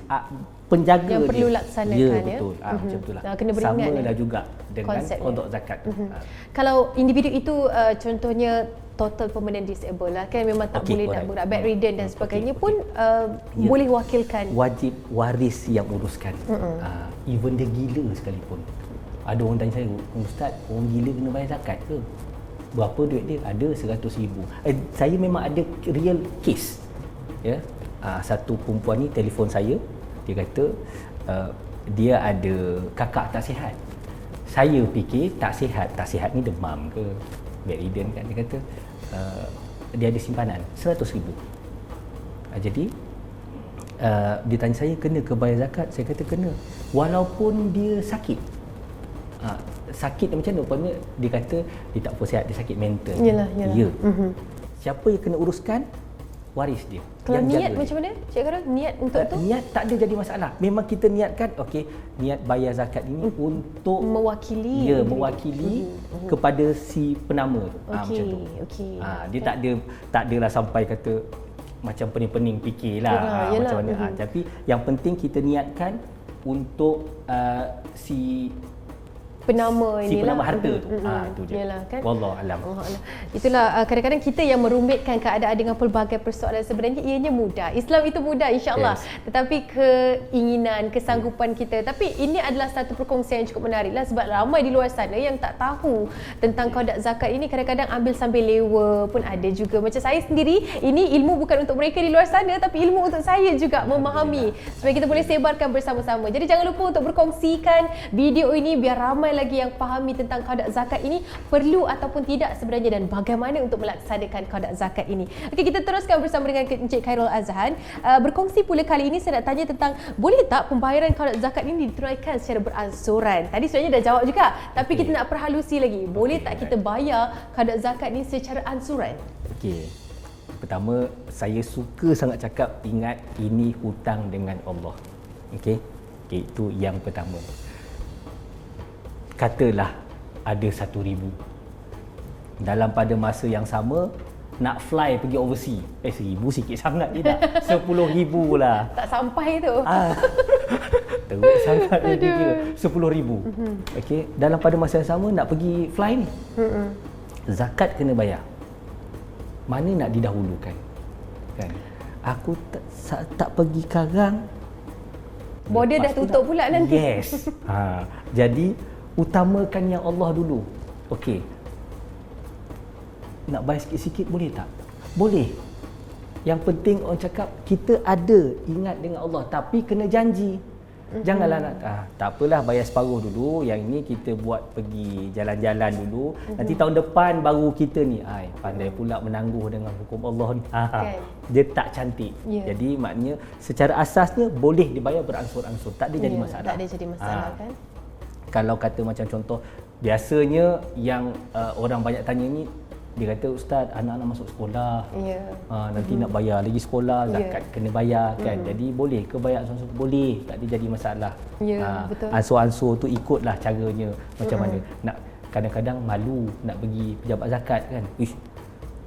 penjaga yang dia perlu laksanakan. Betul. Macam itulah. Kena beringat sama lah juga dengan qada zakat tu. Kalau individu itu contohnya total permanent disable lah, kan, memang tak boleh nak bergerak, bedridden dan sebagainya, pun boleh wakilkan. Wajib waris yang uruskan. Even dia gila sekalipun. Ada orang tanya saya, Ustaz, orang gila kena bayar zakat ke? Berapa duit dia? Ada 100,000. Saya memang ada real case. Ya. Satu perempuan ni telefon saya, dia kata dia ada kakak tak sihat. Saya fikir tak sihat ni demam ke, bedridden kan. Dia kata dia ada simpanan 100,000. Jadi Dia tanya saya, kena ke bayar zakat? Saya kata kena, walaupun dia sakit. Sakit macam mana? Rupanya dia kata dia tak apa sihat, dia sakit mental. Yalah. Ya. Siapa yang kena uruskan? Waris dia. Kalau yang niat jaga macam mana? Cik Khairul, niat untuk tu? Niat tak ada jadi masalah. Memang kita niatkan, okey, niat bayar zakat ini untuk Mewakili. Ya, mewakili kepada si penama tu. Macam tu. Okey. Dia tak adalah sampai kata macam pening-pening fikirlah Yalah. macam mana. Tapi yang penting kita niatkan untuk si penama si inilah. penama harta tu. Tu je. Yalah, kan? Wallahu alam. Itulah kadang-kadang kita yang merumitkan keadaan dengan pelbagai persoalan. Sebenarnya ianya mudah. Islam itu mudah, insya-Allah. Yes. Tetapi keinginan, kesanggupan kita. Tapi ini adalah satu perkongsian yang cukup menarik lah, sebab ramai di luar sana yang tak tahu tentang qada zakat ini. Kadang-kadang ambil sambil lewa pun ada juga. Macam saya sendiri, ini ilmu bukan untuk mereka di luar sana, tapi ilmu untuk saya juga memahami, supaya kita boleh sebarkan bersama-sama. Jadi jangan lupa untuk berkongsikan video ini biar ramai lagi yang fahami tentang qada zakat ini, perlu ataupun tidak sebenarnya, dan bagaimana untuk melaksanakan qada zakat ini. Okey, kita teruskan bersama dengan Encik Khairul Azhan. Berkongsi pula kali ini saya nak tanya tentang, boleh tak pembayaran qada zakat ini ditunaikan secara beransuran? Tadi sebenarnya dah jawab juga, tapi kita nak perhalusi lagi. Boleh tak kita bayar qada zakat ini secara ansuran? Okey. Pertama, saya suka sangat cakap, ingat ini hutang dengan Allah. Okey. Itu yang pertama. Katalah ada 1,000. Dalam pada masa yang sama nak fly pergi overseas. 1,000 sikit sangat tidak. 10,000 lah. Tak sampai tu. Teruk sangat dia kira. 10,000. Okey, dalam pada masa yang sama nak pergi fly ni. Zakat kena bayar. Mana nak didahulukan? Kan? Aku tak pergi Karang. Border dah tutup pula nanti. Yes. Jadi utamakan yang Allah dulu. Okey. Nak bayar sikit-sikit boleh tak? Boleh. Yang penting orang cakap kita ada ingat dengan Allah, tapi kena janji. Janganlah nak tak apalah, bayar separuh dulu, yang ini kita buat pergi jalan-jalan dulu. Nanti tahun depan baru kita ni pandai pula menangguh dengan hukum Allah ni. Dia tak cantik. Jadi maknanya secara asasnya boleh dibayar beransur-ansur. Tak ada jadi masalah. Tak ada jadi masalah kan? Kalau kata macam contoh, biasanya yang orang banyak tanya ni, dia kata, Ustaz, anak-anak masuk sekolah, nanti nak bayar lagi sekolah, zakat kena bayar kan. Jadi boleh ke bayar ansur-ansur? Boleh, tak ada jadi masalah. Betul. Ansur-ansur tu ikutlah caranya macam mana. Nak kadang-kadang malu nak pergi pejabat zakat kan.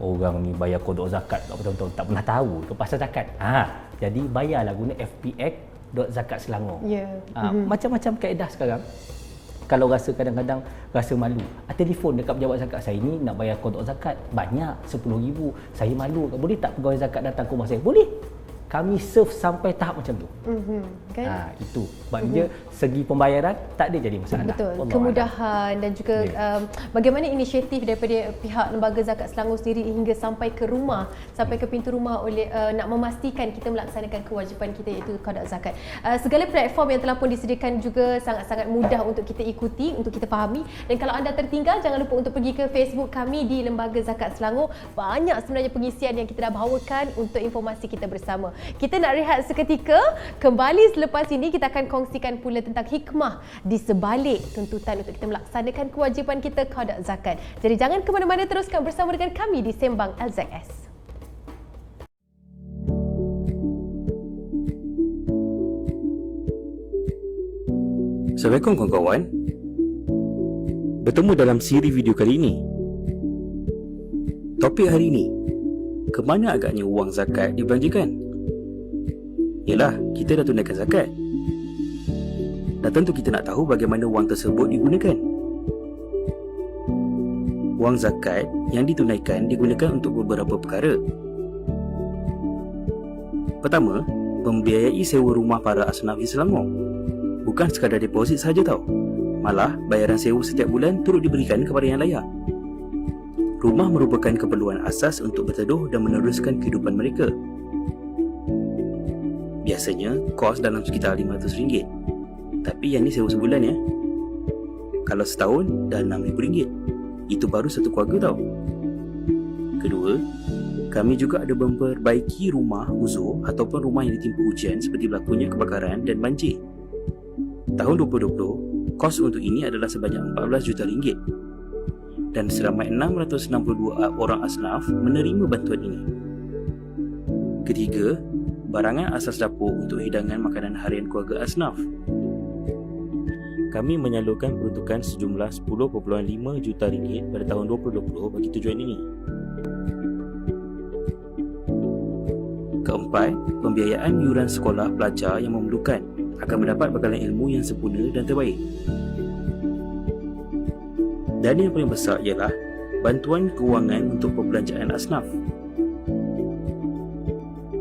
Orang ni bayar kodok zakat tak bertahun-tahun, tak pernah tahu ke pasal zakat. Jadi bayarlah guna fpx.zakatselangor. Macam-macam kaedah sekarang. Kalau rasa kadang-kadang rasa malu, telefon dekat pejabat zakat, saya ni nak bayar kodok zakat banyak 10,000, saya malu, boleh tak pegawai zakat datang ke rumah saya? Boleh. Kami serve sampai tahap macam tu. Kan? Itu maknanya segi pembayaran tak ada jadi masalah. Betul. Allah Kemudahan dan juga bagaimana inisiatif daripada pihak Lembaga Zakat Selangor sendiri hingga sampai ke rumah, sampai ke pintu rumah oleh nak memastikan kita melaksanakan kewajipan kita, iaitu qada zakat. Segala platform yang telah pun disediakan juga sangat-sangat mudah untuk kita ikuti, untuk kita fahami. Dan kalau anda tertinggal, jangan lupa untuk pergi ke Facebook kami di Lembaga Zakat Selangor. Banyak sebenarnya pengisian yang kita dah bawakan untuk informasi kita bersama. Kita nak rehat seketika. Kembali selepas ini kita akan kongsikan pula tentang hikmah di sebalik tuntutan untuk kita melaksanakan kewajipan kita qada zakat. Jadi jangan ke mana-mana, teruskan bersama dengan kami di Sembang LZS. Assalamualaikum kawan-kawan. Bertemu dalam siri video kali ini. Topik hari ini, ke mana agaknya wang zakat dibelanjakan? Yalah, kita dah tunaikan zakat. Dan tentu kita nak tahu bagaimana wang tersebut digunakan. Wang zakat yang ditunaikan digunakan untuk beberapa perkara. Pertama, membiayai sewa rumah para asnaf di Selangor. Bukan sekadar deposit saja tau. Malah, bayaran sewa setiap bulan turut diberikan kepada yang layak. Rumah merupakan keperluan asas untuk berteduh dan meneruskan kehidupan mereka. Biasanya kos dalam sekitar RM500. Tapi yang ni sewa sebulan ya. Kalau setahun dah RM6,000. Itu baru satu keluarga tau. Kedua, Kami juga ada memperbaiki rumah uzur ataupun rumah yang ditimpa hujan seperti berlakunya kebakaran dan banjir. Tahun 2020, kos untuk ini adalah sebanyak 14 juta ringgit dan seramai 662 orang asnaf menerima bantuan ini. Ketiga, barangan asas dapur untuk hidangan makanan harian keluarga asnaf. Kami menyalurkan peruntukan sejumlah 10.5 juta ringgit pada tahun 2020 bagi tujuan ini. Keempat, pembiayaan yuran sekolah pelajar yang memerlukan akan mendapat bekalan ilmu yang sempurna dan terbaik. Dan yang paling besar ialah bantuan kewangan untuk perbelanjaan asnaf,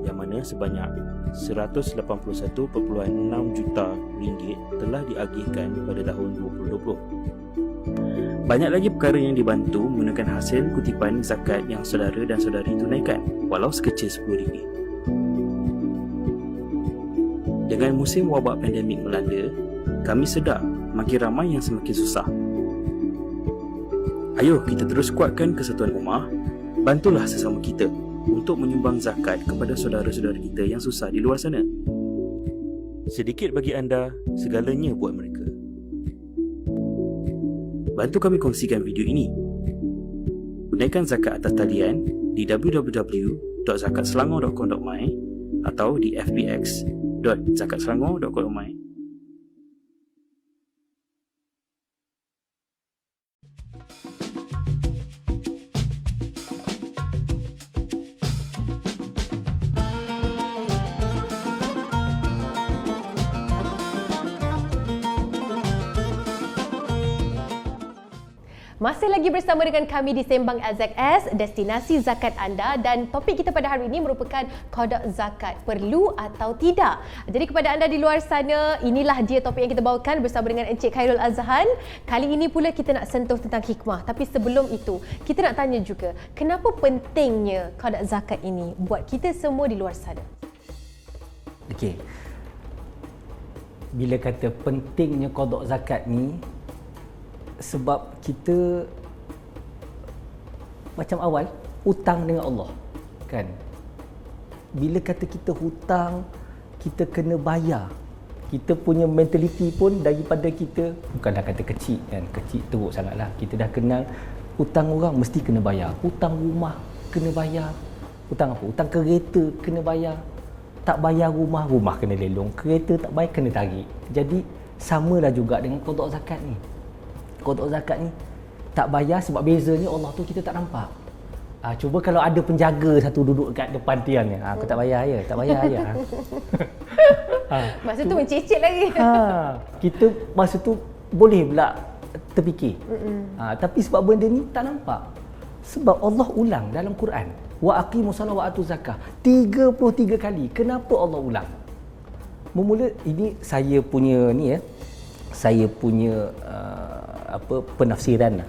yang mana sebanyak 181.6 juta ringgit telah diagihkan pada tahun 2020. Banyak lagi perkara yang dibantu menggunakan hasil kutipan zakat yang saudara dan saudari tunaikan, walau sekecil RM10. Dengan musim wabak pandemik melanda, kami sedar makin ramai yang semakin susah. Ayo kita terus kuatkan kesatuan ummah, bantulah sesama kita untuk menyumbang zakat kepada saudara-saudara kita yang susah di luar sana. Sedikit bagi anda, segalanya buat mereka. Bantu kami kongsikan video ini. Tunaikan zakat atas talian di www.zakatselangor.com.my atau di fbx.zakatselangor.com.my. Masih lagi bersama dengan kami di Sembang LZS, destinasi zakat anda, dan topik kita pada hari ini merupakan kodok zakat, perlu atau tidak. Jadi kepada anda di luar sana, inilah dia topik yang kita bawakan bersama dengan Encik Khairul Azhan. Kali ini pula kita nak sentuh tentang hikmah, tapi sebelum itu kita nak tanya juga, kenapa pentingnya kodok zakat ini buat kita semua di luar sana? Okey. Bila kata pentingnya kodok zakat ni, sebab kita macam awal hutang dengan Allah, kan? Bila kata kita hutang, kita kena bayar. Kita punya mentaliti pun daripada kita, bukanlah kata kecil kan, kecil teruk sangatlah. Kita dah kenal hutang orang mesti kena bayar. Hutang rumah kena bayar. Hutang apa? Hutang kereta kena bayar. Tak bayar rumah, rumah kena lelong. Kereta tak bayar, kena tarik. Jadi samalah juga dengan kodok zakat ni. Kodok zakat ni tak bayar sebab bezanya Allah tu kita tak nampak. Cuba kalau ada penjaga satu duduk kat depan tiang ni, aku tak bayar ya, tak bayar ya. Masa tu mencecet lagi. Kita masa tu boleh pula terfikir. Tapi sebab benda ni tak nampak. Sebab Allah ulang dalam Quran, wa aqimus solah wa atuz zakah 33 kali. Kenapa Allah ulang? Memula ini saya punya ni ya. Saya punya penafsiran lah.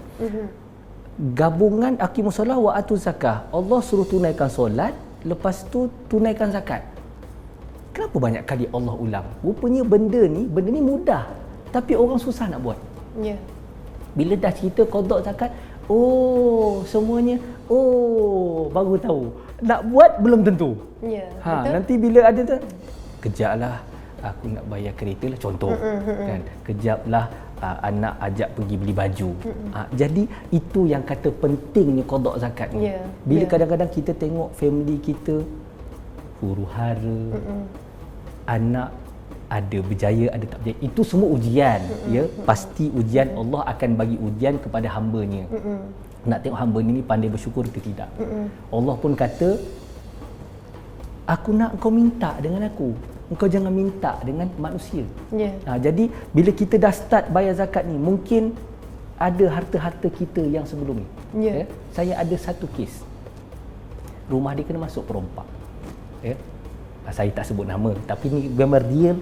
Gabungan aqimus solah wa atuz zakah, Allah suruh tunaikan solat, lepas tu tunaikan zakat. Kenapa banyak kali Allah ulang? Rupanya benda ni mudah, tapi orang susah nak buat. Ya. Bila dah cerita kodok zakat, semuanya baru tahu. Nak buat belum tentu. Ya, betul. Nanti bila ada tu, kejaplah aku nak bayar kereta lah, contoh kan, kejaplah anak ajak pergi beli baju. Jadi itu yang kata pentingnya kodok zakat ni. Bila kadang-kadang kita tengok family kita huru-hara, anak ada berjaya, ada tak berjaya, itu semua ujian. Ya, pasti ujian. Allah akan bagi ujian kepada hamba-Nya. Nak tengok hamba ni pandai bersyukur ke tidak. Allah pun kata, aku nak kau minta dengan aku, engkau jangan minta dengan manusia. Jadi bila kita dah start bayar zakat ni, mungkin ada harta-harta kita yang sebelum ni. Saya ada satu kes, rumah dia kena masuk perompak. Saya tak sebut nama, tapi ni memang real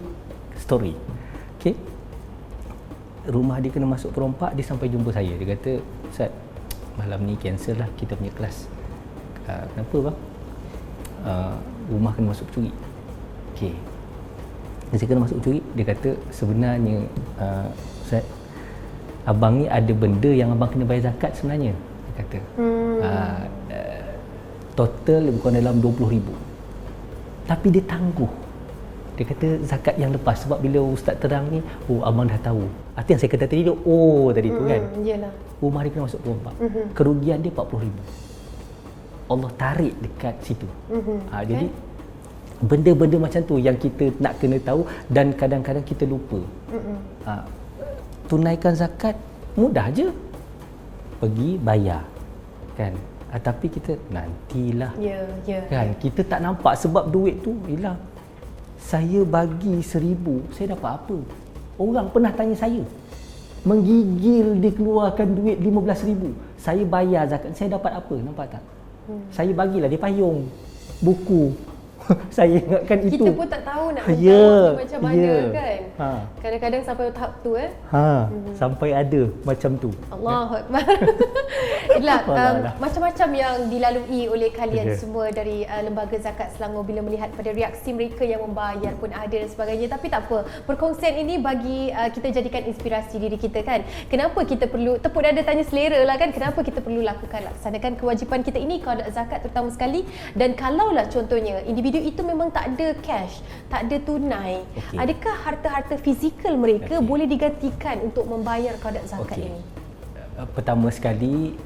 story. Okay. Rumah dia kena masuk perompak, dia sampai jumpa saya. Dia kata, Ustaz, malam ni cancel lah kita punya kelas. Kenapa bang? Rumah kena masuk curi. Okay. Dia kena masuk curi. Dia kata sebenarnya Ustaz, abang ni ada benda yang abang kena bayar zakat sebenarnya. Dia kata total lebih kurang dalam 20,000. Tapi dia tangguh. Dia kata zakat yang lepas, sebab bila ustaz terang ni, oh abang dah tahu. Arti yang saya kata tadi tu, oh tadi tu kan. Yalah. Rumah dia kena masuk pukul 4. Kerugian dia 40,000. Allah tarik dekat situ. Jadi benda-benda macam tu yang kita nak kena tahu dan kadang-kadang kita lupa. Tunaikan zakat mudah je. Pergi bayar. Kan? Tapi kita nantilah. Ya. Kan? Kita tak nampak sebab duit tu hilang. Saya bagi 1,000, saya dapat apa? Orang pernah tanya saya. Menggigil dikeluarkan duit 15,000. Saya bayar zakat, saya dapat apa? Nampak tak? Saya bagilah dia payung, buku. Saya ingatkan itu. Kita pun tak tahu nak Ya, macam mana ya. kan. Kadang-kadang sampai tahap tu Sampai ada macam tu. Allahu Akbar. Itulah macam-macam yang dilalui oleh kalian semua dari Lembaga Zakat Selangor bila melihat pada reaksi mereka yang membayar pun ada dan sebagainya. Tapi tak apa, perkongsian ini bagi kita jadikan inspirasi diri kita kan. Kenapa kita perlu tepuk dada tanya selera lah kan, kenapa kita perlu laksanakan kewajipan kita ini, qada zakat terutama sekali. Dan kalaulah contohnya individu itu memang tak ada cash, tak ada tunai, adakah harta-harta fizikal mereka boleh digantikan untuk membayar qada zakat ini? Pertama sekali,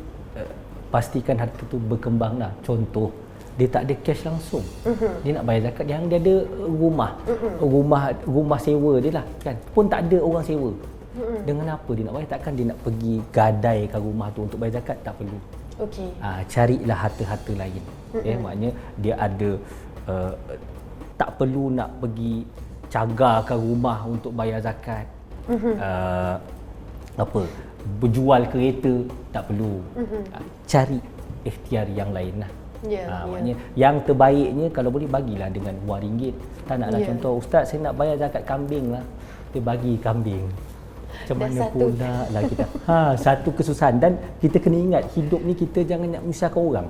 pastikan harta tu berkembang lah. Contoh, dia tak ada cash langsung. Dia nak bayar zakat, dia ada rumah sewa dia lah kan, pun tak ada orang sewa. Dengan apa dia nak bayar? Takkan dia nak pergi gadaikan rumah tu untuk bayar zakat? Tak perlu. Carilah harta-harta lain. Maknanya dia ada tak perlu nak pergi cagarkan rumah untuk bayar zakat. Berjual kereta tak perlu. Cari ikhtiar yang lain lah. Maknanya yang terbaiknya kalau boleh bagilah dengan RM1. Tak naklah contoh, ustaz saya nak bayar zakat kambing lah, dia bagi kambing. Macam mana pula lah kita. Satu kesusahan. Dan kita kena ingat, hidup ni kita jangan nak menyusahkan orang.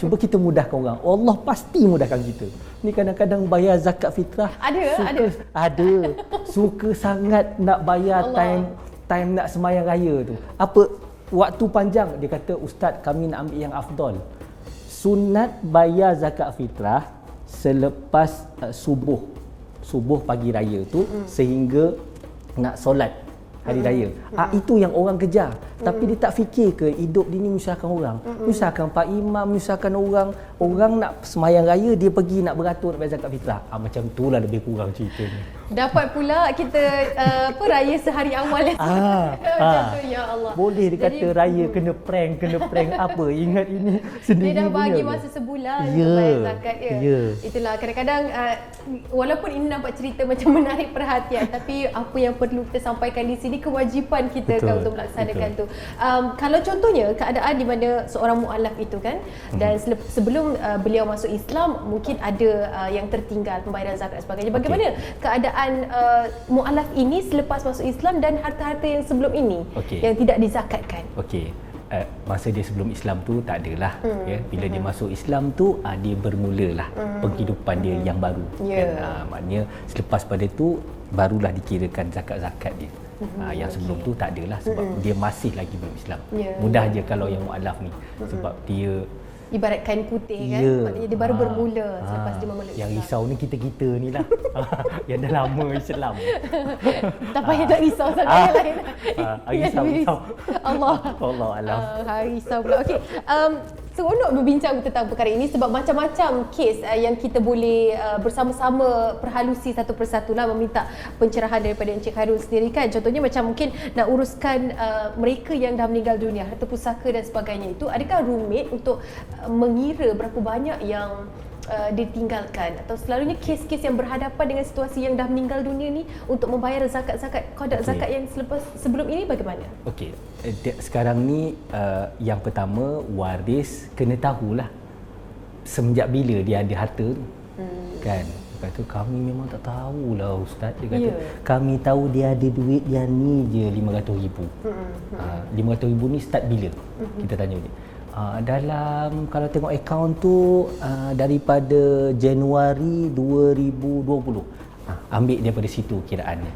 Cuba kita mudahkan orang, Allah pasti mudahkan kita. Ni kadang-kadang bayar zakat fitrah ada suka sangat nak bayar time nak sembahyang raya tu. Waktu panjang, dia kata ustaz kami nak ambil yang afdal. Sunat bayar zakat fitrah selepas subuh pagi raya tu sehingga nak solat hari raya. Itu yang orang kejar. Tapi dia tak fikir ke hidup dia ni menyusahkan orang. Menyusahkan Pak Imam, menyusahkan orang. Orang nak sembahyang raya, dia pergi nak beratur nak bayar zakat fitrah. Macam tu lah lebih kurang ceritanya. Dapat pula kita raya sehari awal. Ya Allah. Boleh dia kata raya kena prank apa. Ingat ini sendiri. Dia dah bagi masa sebulan untuk bayar zakat ya. Itulah kadang-kadang walaupun ini nampak cerita macam menarik perhatian, tapi apa yang perlu kita sampaikan di sini kewajipan kita kan untuk melaksanakan tu. Kalau contohnya keadaan di mana seorang mualaf itu kan, dan sebelum beliau masuk Islam mungkin ada yang tertinggal pembayaran zakat dan sebagainya. Bagaimana keadaan mualaf ini selepas masuk Islam dan harta-harta yang sebelum ini yang tidak dizakatkan? Masa dia sebelum Islam tu tak adalah. Bila dia masuk Islam tu dia bermulalah penghidupan dia yang baru. Maknanya selepas pada tu barulah dikirakan zakat-zakat dia. Yang sebelum tu tak adalah sebab dia masih lagi belum Islam. Mudah je kalau yang mualaf ni sebab dia ibarat kain putih kan, maknanya dia baru bermula selepas dia memeluk Islam. Yang risau ni kita ni lah yang dah lama Islam. Tak payah nak risau sangat yang lain. Risau. Allah alam. Risau pula. Okey, seronok berbincang tentang perkara ini sebab macam-macam kes yang kita boleh bersama-sama perhalusi satu persatu lah, meminta pencerahan daripada Encik Khairul sendiri kan. Contohnya macam mungkin nak uruskan mereka yang dah meninggal dunia, harta pusaka dan sebagainya itu, adakah rumit untuk mengira berapa banyak yang ditinggalkan, atau selalunya kes-kes yang berhadapan dengan situasi yang dah meninggal dunia ni untuk membayar zakat-zakat qada zakat yang sebelum ini bagaimana? Sekarang ni yang pertama, waris kena tahulah semenjak bila dia ada harta tu. Kan? Dia kata kami memang tak tahulah ustaz. Dia kata kami tahu dia ada duit yang ni je RM500,000. RM500,000 ni start bila? Kita tanya dia. Dalam kalau tengok akaun tu daripada Januari 2020. Ambil daripada situ kiraannya.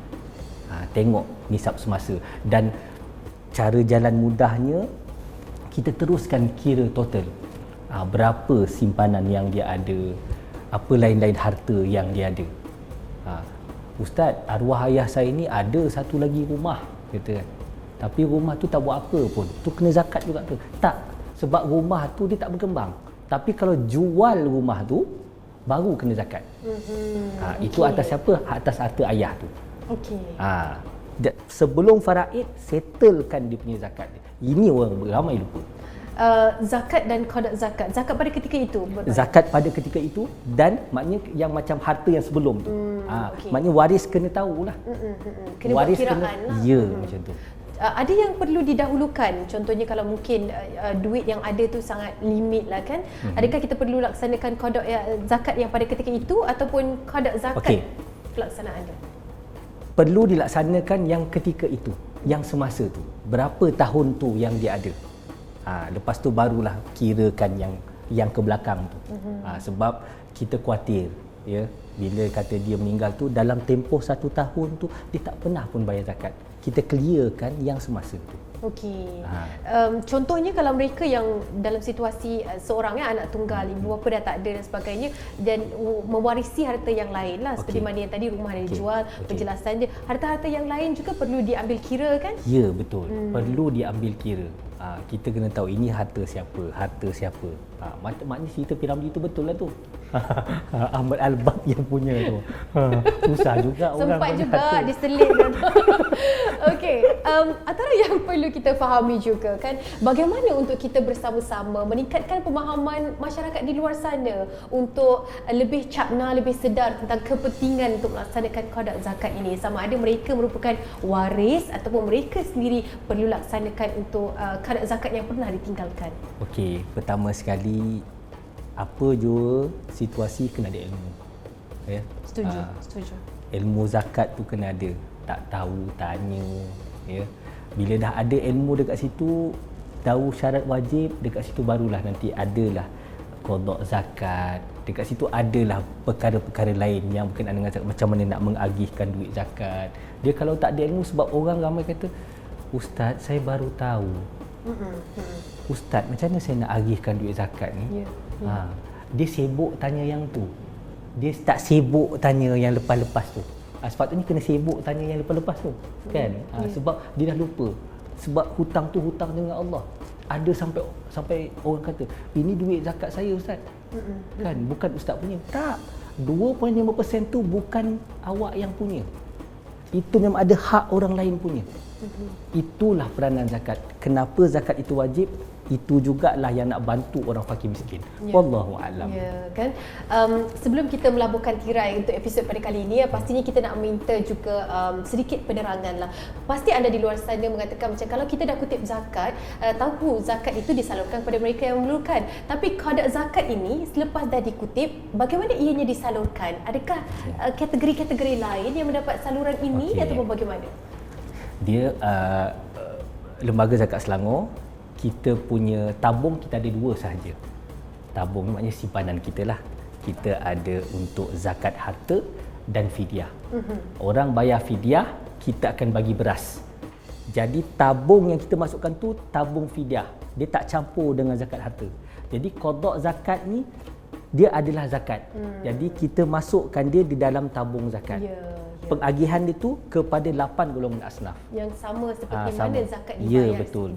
Tengok nisab semasa, dan cara jalan mudahnya kita teruskan kira total. berapa simpanan yang dia ada, apa lain-lain harta yang dia ada. Ustaz, arwah ayah saya ni ada satu lagi rumah, kata kan. Tapi rumah tu tak buat apa pun. Tu kena zakat juga tu. Tak, sebab rumah tu dia tak berkembang. Tapi kalau jual rumah tu, baru kena zakat. Itu atas siapa? Atas harta ayah tu. Okey. Sebelum faraid, settlekan dia punya zakat dia. Ini orang ramai lupa. Zakat dan qada zakat. Zakat pada ketika itu. Zakat pada ketika itu dan maknanya yang macam harta yang sebelum tu. Okey. Maknanya waris kena tahulah. Kena buat kiraan lah. Ya, macam tu. Ada yang perlu didahulukan, contohnya kalau mungkin duit yang ada tu sangat limit lah kan, adakah kita perlu laksanakan qada zakat yang pada ketika itu ataupun qada zakat pelaksanaan dia? Perlu dilaksanakan yang ketika itu, yang semasa tu, berapa tahun tu yang dia ada. Lepas tu barulah kirakan yang ke belakang tu. Sebab kita khuatir, ya, bila kata dia meninggal tu dalam tempoh 1 tahun tu dia tak pernah pun bayar zakat. Kita clearkan yang semasa tu. Okey. Contohnya kalau mereka yang dalam situasi seorang anak tunggal, ibu bapa dah tak ada dan sebagainya, dan mewarisi harta yang lain lah, seperti mana yang tadi rumah dah dijual, penjelasan dia, harta-harta yang lain juga perlu diambil kira kan? Ya, betul. Perlu diambil kira. Kita kena tahu ini harta siapa, harta siapa. Maknanya cerita Piramli tu betul lah tu. Ahmad Al-Bab yang punya tu. Susah juga orang. Sempat juga diselit. Okey, antara yang perlu kita fahami juga kan, bagaimana untuk kita bersama-sama meningkatkan pemahaman masyarakat di luar sana untuk lebih cakna, lebih sedar tentang kepentingan untuk melaksanakan qada zakat ini, sama ada mereka merupakan waris ataupun mereka sendiri perlu laksanakan untuk qada zakat yang pernah ditinggalkan. Okey, pertama sekali apa jua situasi kena ada ilmu. Ya. Setuju. Ilmu zakat tu kena ada. Tak tahu tanya, ya. Bila dah ada ilmu dekat situ, tahu syarat wajib, dekat situ barulah nanti adalah qada zakat. Dekat situ adalah perkara-perkara lain yang berkenaan dengan zakat, macam mana nak mengagihkan duit zakat. Dia kalau tak ada ilmu, sebab orang ramai kata, Ustaz, saya baru tahu. Ustaz, macam mana saya nak agihkan duit zakat ni? Dia sibuk tanya yang tu. Dia tak sibuk tanya yang lepas-lepas tu. Sepatutnya kena sibuk tanya yang lepas-lepas tu. Kan? Sebab dia dah lupa. Sebab hutang tu hutang dengan Allah. Ada sampai orang kata, ini duit zakat saya Ustaz. Kan? Bukan Ustaz punya. Tak. 2.5% tu bukan awak yang punya. Itu memang ada hak orang lain punya. Itulah peranan zakat. Kenapa zakat itu wajib? Itu jugalah yang nak bantu orang fakir miskin. Wallahu a'lam. Ya kan. Sebelum kita melabuhkan tirai untuk episod pada kali ini, pastinya kita nak minta juga sedikit penerangan lah. Pasti anda di luar sana mengatakan macam kalau kita dah kutip zakat, tahu zakat itu disalurkan kepada mereka yang memerlukan. Tapi qada zakat ini selepas dah dikutip, bagaimana ianya disalurkan? Adakah kategori-kategori lain yang mendapat saluran ini ataupun bagaimana? Dia Lembaga Zakat Selangor, kita punya tabung kita ada 2 sahaja. Tabung maknanya simpanan kita lah. Kita ada untuk zakat harta dan fidyah. Orang bayar fidyah, kita akan bagi beras. Jadi tabung yang kita masukkan tu tabung fidyah. Dia tak campur dengan zakat harta. Jadi qada zakat ni dia adalah zakat. Jadi kita masukkan dia di dalam tabung zakat. Pengagihan itu kepada 8 golongan asnaf. Yang sama seperti mana zakat dibayar. Ya, betul.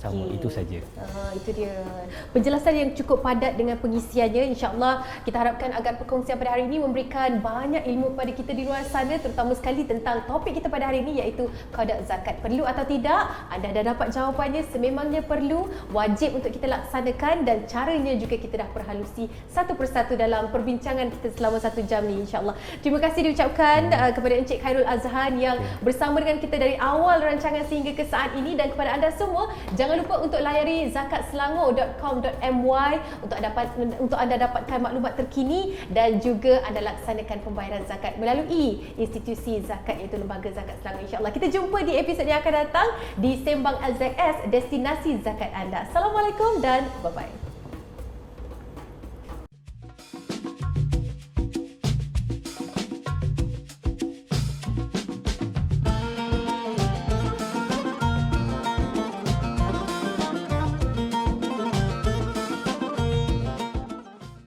Sama, okey. itu saja. Itu dia. Penjelasan yang cukup padat dengan pengisiannya. InsyaAllah kita harapkan agar perkongsian pada hari ini memberikan banyak ilmu kepada kita di luar sana, terutama sekali tentang topik kita pada hari ini, iaitu qada zakat. Perlu atau tidak? Anda dah dapat jawapannya. Sememangnya perlu, wajib untuk kita laksanakan, dan caranya juga kita dah perhalusi satu persatu dalam perbincangan kita selama 1 jam ni, insyaAllah. Terima kasih diucapkan kepada Encik Khairul Azhan yang bersama dengan kita dari awal rancangan sehingga ke saat ini, dan kepada anda semua, jangan lupa untuk layari zakatselangor.com.my untuk anda dapatkan maklumat terkini, dan juga anda laksanakan pembayaran zakat melalui institusi zakat, iaitu Lembaga Zakat Selangor. InsyaAllah kita jumpa di episod yang akan datang di Sembang LZS, destinasi zakat anda. Assalamualaikum dan bye-bye.